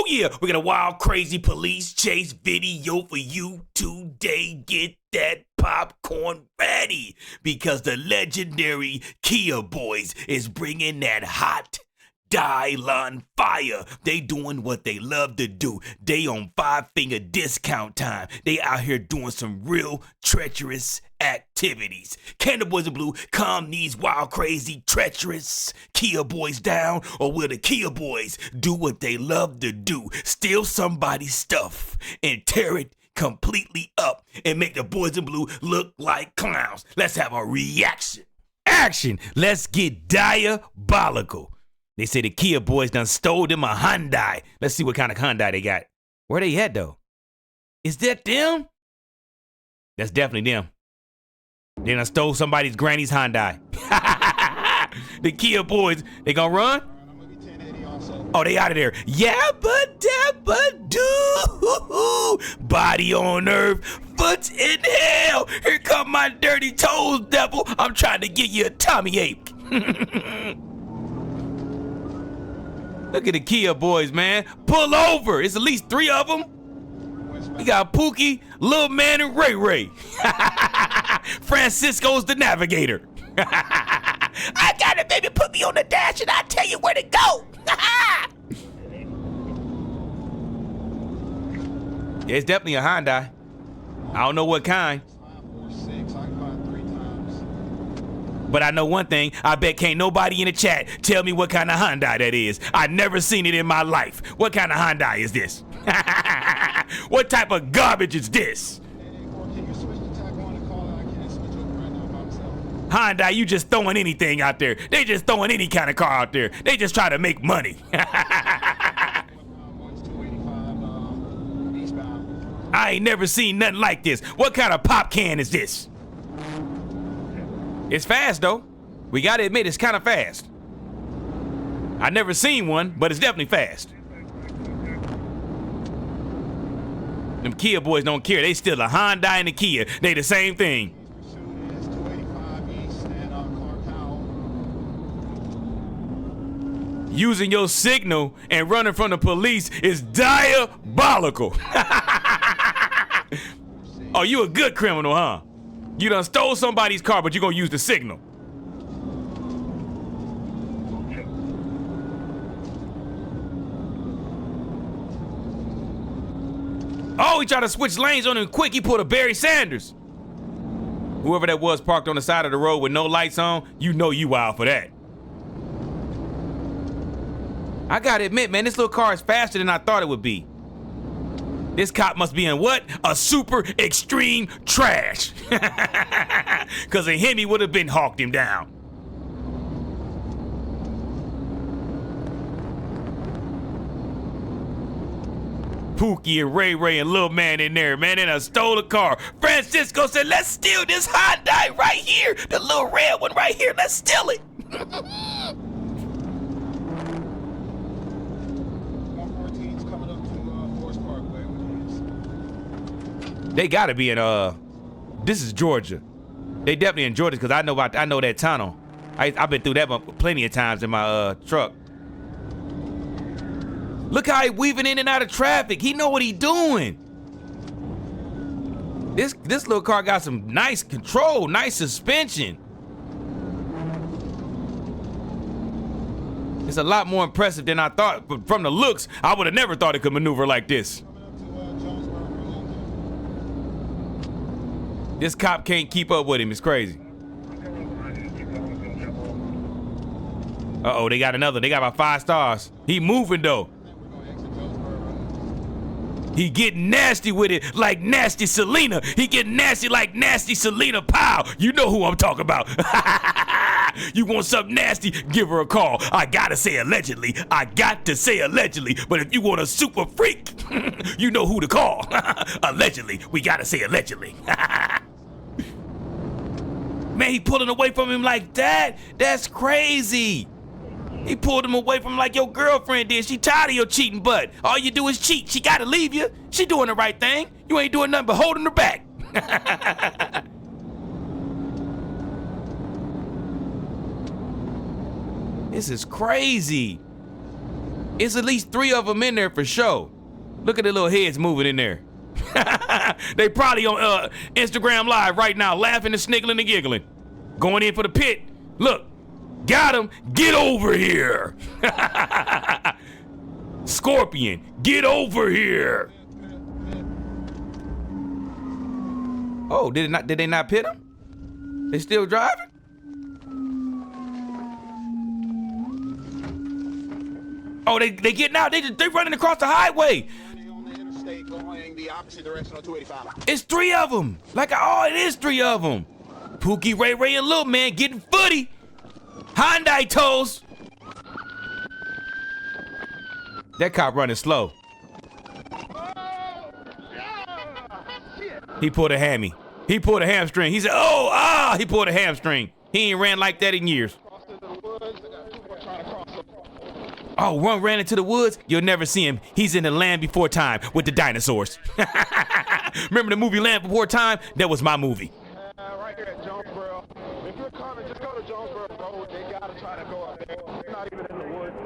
yeah, we got a wild, crazy police chase video for you today. Get that popcorn ready because the legendary Kia Boys is bringing that hot dial on fire. They doing what they love to do. They on 5-finger discount time. They out here doing some real treacherous activities. Can the boys in blue calm these wild, crazy, treacherous Kia Boys down? Or will the Kia Boys do what they love to do? Steal somebody's stuff and tear it completely up and make the boys in blue look like clowns. Let's have a reaction. Action. Let's get diabolical. They say the Kia Boys done stole them a Hyundai. Let's see what kind of Hyundai they got. Where they at, though? Is that them? That's definitely them. They done stole somebody's granny's Hyundai. The Kia Boys, they gonna run? Oh, they out of there. Yabba dabba doo. Body on earth, foot in hell. Here come my dirty toes, devil. I'm trying to give you a tummy ache. Look at the Kia Boys, man. Pull over. It's at least 3 of them. We got Pookie, Lil Man, and Ray Ray. Francisco's the navigator. I got it, baby. Put me on the dash and I'll tell you where to go. Yeah, it's definitely a Hyundai. I don't know what kind. But I know one thing, I bet can't nobody in the chat tell me what kind of Hyundai that is. I've never seen it in my life. What kind of Hyundai is this? What type of garbage is this? Hyundai, you just throwing anything out there. They just throwing any kind of car out there. They just try to make money. I ain't never seen nothing like this. What kind of pop can is this? It's fast, though. We gotta admit, it's kind of fast. I never seen one, but it's definitely fast. Them Kia Boys don't care. They still a Hyundai and a Kia. They the same thing. Using your signal and running from the police is diabolical. Oh, you a good criminal, huh? You done stole somebody's car, but you gonna use the signal. Oh, he tried to switch lanes on him quick. He pulled a Barry Sanders. Whoever that was parked on the side of the road with no lights on, you know you wild for that. I gotta admit, man, this little car is faster than I thought it would be. This cop must be in what? A super extreme trash. Cause a Hemi would have been hawked him down. Pookie and Ray Ray and Lil Man in there, man, and I stole a car. Francisco said, let's steal this Hyundai right here. The little red one right here, let's steal it. They gotta be in this is Georgia. They definitely in Georgia because I know that tunnel. I've been through that plenty of times in my truck. Look how he weaving in and out of traffic. He know what he doing. This little car got some nice control, nice suspension. It's a lot more impressive than I thought, but from the looks, I would have never thought it could maneuver like this. This cop can't keep up with him. It's crazy. Uh-oh, they got another. They got about 5 stars. He moving, though. He getting nasty with it like nasty Selena. He getting nasty like nasty Selena Powell. You know who I'm talking about. You want something nasty? Give her a call. I gotta say allegedly. I got to say allegedly. But if you want a super freak, you know who to call. Allegedly. We gotta say allegedly. Man, he pulling away from him like that? That's crazy. He pulled him away from him like your girlfriend did. She tired of your cheating butt. All you do is cheat. She gotta leave you. She doing the right thing. You ain't doing nothing but holding her back. This is crazy. It's at least 3 of them in there for sure. Look at the little heads moving in there. They probably on Instagram Live right now, laughing and sniggling and giggling. Going in for the pit. Look, got him. Get over here. Scorpion, get over here. Oh, did they not pit him? They still driving? Oh, they getting out. They running across the highway. Going the opposite direction on 285. It's 3 of them. It is 3 of them. Pookie, Ray Ray, and Lil Man getting footy. Hyundai toes. That cop running slow. He pulled a hammy. He pulled a hamstring. He said, he pulled a hamstring. He ain't ran like that in years. Oh, one ran into the woods? You'll never see him. He's in the Land Before Time with the dinosaurs. Remember the movie Land Before Time? That was my movie. Right here at Jonesboro. If you're coming, just go to Jonesboro Road. They gotta try to go up there. They're not even in the woods.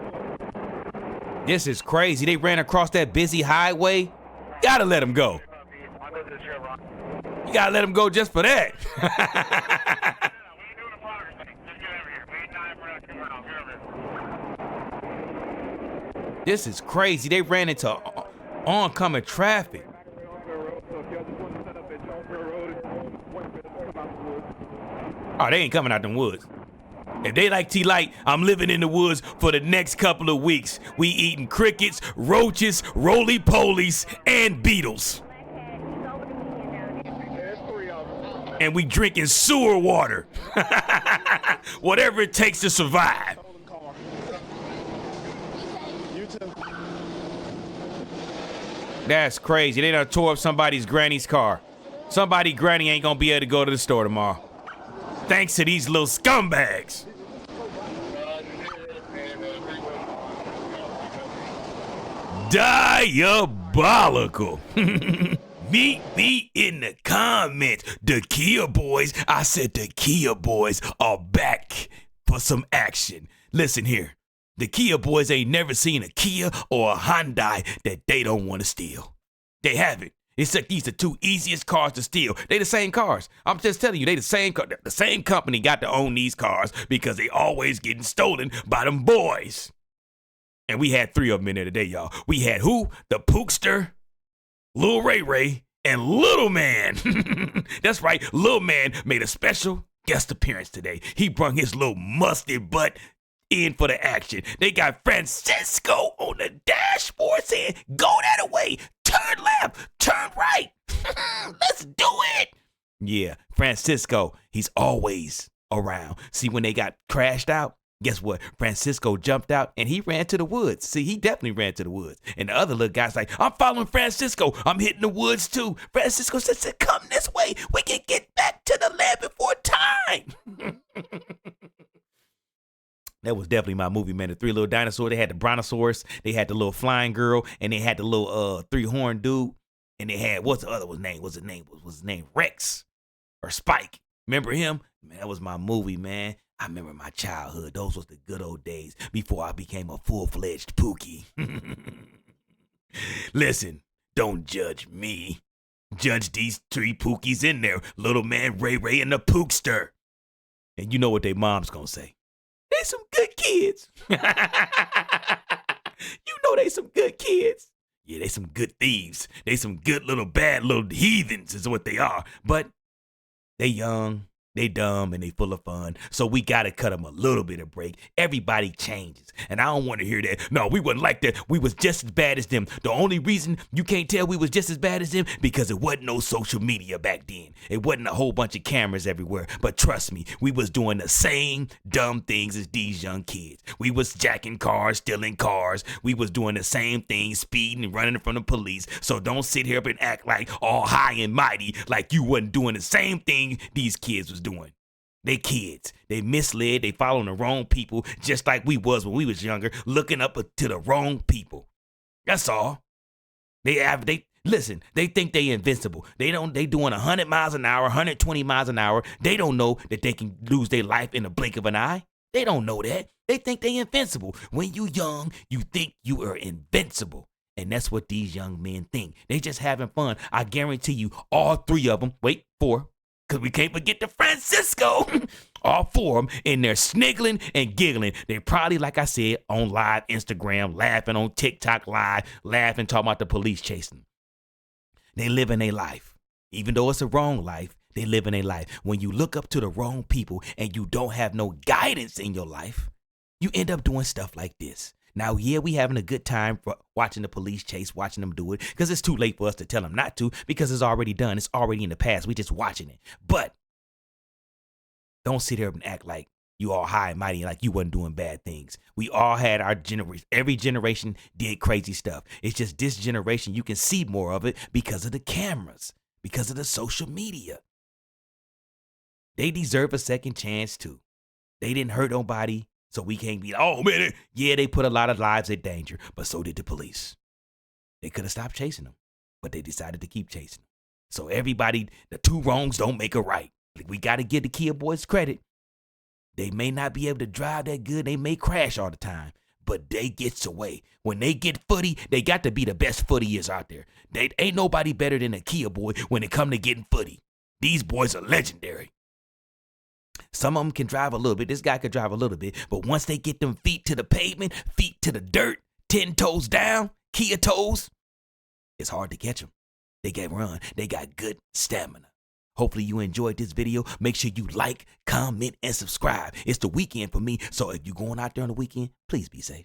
This is crazy. They ran across that busy highway. Gotta let him go. You gotta let him go just for that. This is crazy. They ran into oncoming traffic. Oh, they ain't coming out them woods. If they like T-Light, I'm living in the woods for the next couple of weeks. We eating crickets, roaches, roly-polies, and beetles. And we drinking sewer water. Whatever it takes to survive. That's crazy. They done tore up somebody's granny's car. Somebody granny ain't gonna be able to go to the store tomorrow. Thanks to these little scumbags. Diabolical. Meet me in the comments. The Kia Boys, I said the Kia Boys are back for some action. Listen here. The Kia Boys ain't never seen a Kia or a Hyundai that they don't want to steal. They haven't. Except these are 2 easiest cars to steal. They the same cars. I'm just telling you, they the same car. The same company got to own these cars because they always getting stolen by them boys. And we had 3 of them in there today, y'all. We had who? The Pookster, Lil Ray Ray, and Little Man. That's right, Little Man made a special guest appearance today. He brung his little musty butt in for the action. They got Francisco on the dashboard saying, go that way, turn left, turn right. Let's do it. Yeah, Francisco, he's always around. See, when they got crashed out, guess what? Francisco jumped out and he ran to the woods. See, he definitely ran to the woods. And the other little guy's like, I'm following Francisco. I'm hitting the woods too. Francisco said, come this way. We can get back to the Land Before Time. That was definitely my movie, man. The 3 little dinosaurs. They had the brontosaurus. They had the little flying girl. And they had the little 3-horned dude. And they had, what's the other one's name? What's his name? Rex or Spike. Remember him? Man, that was my movie, man. I remember my childhood. Those was the good old days before I became a full-fledged Pookie. Listen, don't judge me. Judge these 3 Pookies in there. Little Man, Ray Ray, and the Pookster. And you know what they mom's gonna say. They some good kids. You know they some good kids. Yeah, they some good thieves. They some good little bad little heathens is what they are. But they young, they dumb, and they full of fun. So we gotta cut them a little bit of break. Everybody changes. And I don't want to hear that. No, we wasn't like that. We was just as bad as them. The only reason you can't tell we was just as bad as them because it wasn't no social media back then. It wasn't a whole bunch of cameras everywhere. But trust me, we was doing the same dumb things as these young kids. We was jacking cars, stealing cars. We was doing the same thing, speeding and running from the police. So don't sit here up and act like all high and mighty like you wasn't doing the same thing these kids was doing. They kids. They misled. They following the wrong people just like we was when we was younger, looking up to the wrong people. That's all. Listen, they think they invincible. They doing 100 miles an hour, 120 miles an hour. They don't know that they can lose their life in the blink of an eye. They don't know that. They think they invincible. When you young, you think you are invincible. And that's what these young men think. They just having fun. I guarantee you, all three of them, wait, four, because we can't forget the Francisco. All four of them in there sniggling and giggling. They probably, like I said, on live Instagram, laughing on TikTok live, laughing, talking about the police chasing them. They living their life. Even though it's a wrong life, they living their life. When you look up to the wrong people and you don't have no guidance in your life, you end up doing stuff like this. Now, yeah, we having a good time for watching the police chase, watching them do it, because it's too late for us to tell them not to, because it's already done. It's already in the past. We just watching it. But don't sit there and act like you all high and mighty, like you wasn't doing bad things. We all had our generation. Every generation did crazy stuff. It's just this generation, you can see more of it because of the cameras, because of the social media. They deserve a second chance too. They didn't hurt nobody, so we can't be, oh man, yeah, they put a lot of lives in danger, but so did the police. They could have stopped chasing them, but they decided to keep chasing them. So everybody, the two wrongs don't make a right. We got to give the Kia boys credit. They may not be able to drive that good. They may crash all the time, but they gets away. When they get footy, they got to be the best footyers out there. They ain't nobody better than a Kia boy when it come to getting footy. These boys are legendary. Some of them can drive a little bit. This guy could drive a little bit, but once they get them feet to the pavement, feet to the dirt, 10 toes down, Kia toes, it's hard to catch them. They can run. They got good stamina. Hopefully you enjoyed this video. Make sure you like, comment, and subscribe. It's the weekend for me, so if you're going out there on the weekend, please be safe.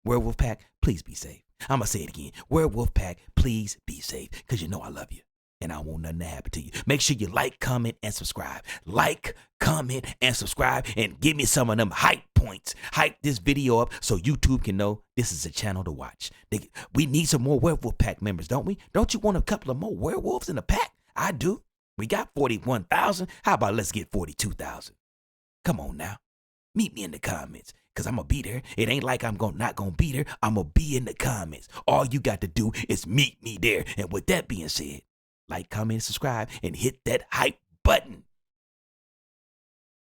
Werewolf Pack, please be safe. I'm going to say it again. Werewolf Pack, please be safe, because you know I love you, and I want nothing to happen to you. Make sure you like, comment, and subscribe. Like, comment, and subscribe, and give me some of them hype points. Hype this video up so YouTube can know this is a channel to watch. We need some more Werewolf Pack members, don't we? Don't you want a couple of more werewolves in the pack? I do. We got 41,000. How about let's get 42,000? Come on now. Meet me in the comments, because I'm going to be there. It ain't like I'm not going to be there. I'm going to be in the comments. All you got to do is meet me there. And with that being said, like, comment, and subscribe, and hit that hype button.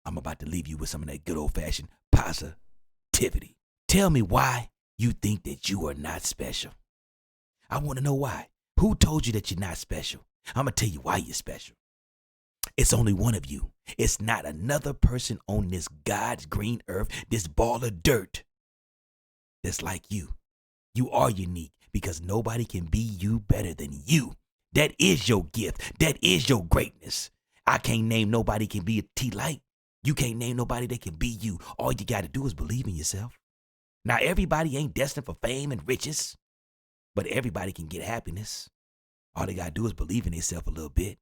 I'm about to leave you with some of that good old-fashioned positivity. Tell me why you think that you are not special. I want to know why. Who told you that you're not special? I'm going to tell you why you're special. It's only one of you. It's not another person on this God's green earth, this ball of dirt, that's like you. You are unique because nobody can be you better than you. That is your gift. That is your greatness. I can't name nobody can be a T-Light. You can't name nobody that can be you. All you got to do is believe in yourself. Now, everybody ain't destined for fame and riches, but everybody can get happiness. All they got to do is believe in themselves a little bit,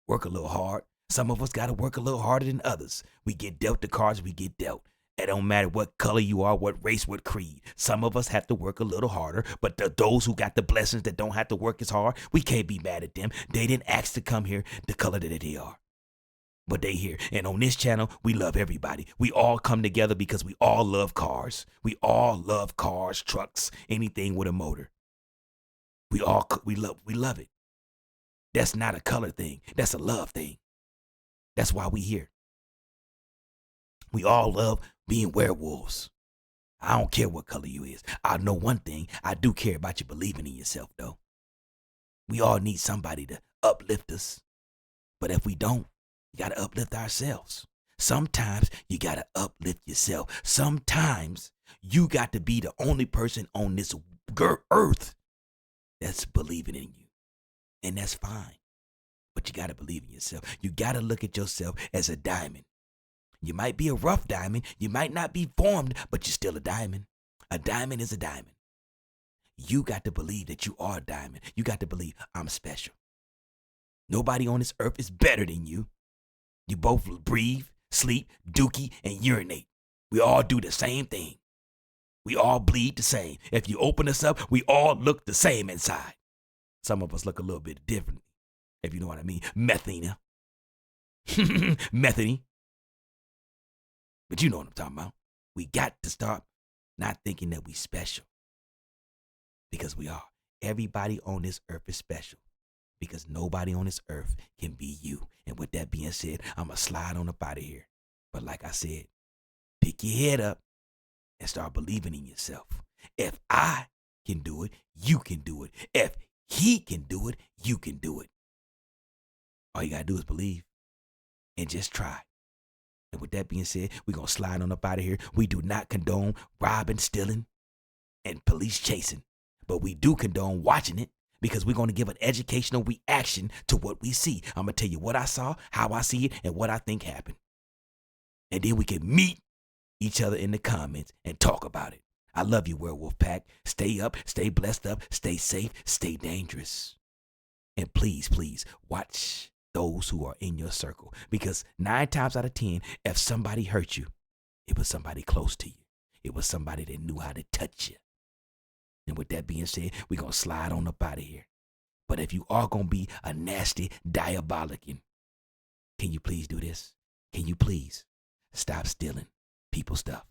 work a little hard. Some of us got to work a little harder than others. We get dealt the cards we get dealt. It don't matter what color you are, what race, what creed. Some of us have to work a little harder, but those who got the blessings that don't have to work as hard, we can't be mad at them. They didn't ask to come here the color that they are. But they here. And on this channel, we love everybody. We all come together because we all love cars. We all love cars, trucks, anything with a motor. We love it. That's not a color thing. That's a love thing. That's why we here. We all love being werewolves. I don't care what color you is. I know one thing. I do care about you believing in yourself, though. We all need somebody to uplift us. But if we don't, you got to uplift ourselves. Sometimes you got to uplift yourself. Sometimes you got to be the only person on this earth that's believing in you. And that's fine. But you got to believe in yourself. You got to look at yourself as a diamond. You might be a rough diamond. You might not be formed, but you're still a diamond. A diamond is a diamond. You got to believe that you are a diamond. You got to believe I'm special. Nobody on this earth is better than you. You both breathe, sleep, dookie, and urinate. We all do the same thing. We all bleed the same. If you open us up, we all look the same inside. Some of us look a little bit different, if you know what I mean. Methina. Methany. But you know what I'm talking about. We got to start not thinking that we special. Because we are. Everybody on this earth is special. Because nobody on this earth can be you. And with that being said, I'm going to slide on up out of here. But like I said, pick your head up and start believing in yourself. If I can do it, you can do it. If he can do it, you can do it. All you got to do is believe and just try. And with that being said, we're going to slide on up out of here. We do not condone robbing, stealing, and police chasing. But we do condone watching it because we're going to give an educational reaction to what we see. I'm going to tell you what I saw, how I see it, and what I think happened. And then we can meet each other in the comments and talk about it. I love you, Werewolf Pack. Stay up, stay blessed up, stay safe, stay dangerous. And please, please watch those who are in your circle. Because 9 times out of 10, if somebody hurt you, it was somebody close to you. It was somebody that knew how to touch you. And with that being said, we're going to slide on up out of here. But if you are going to be a nasty diabolican, can you please do this? Can you please stop stealing people's stuff?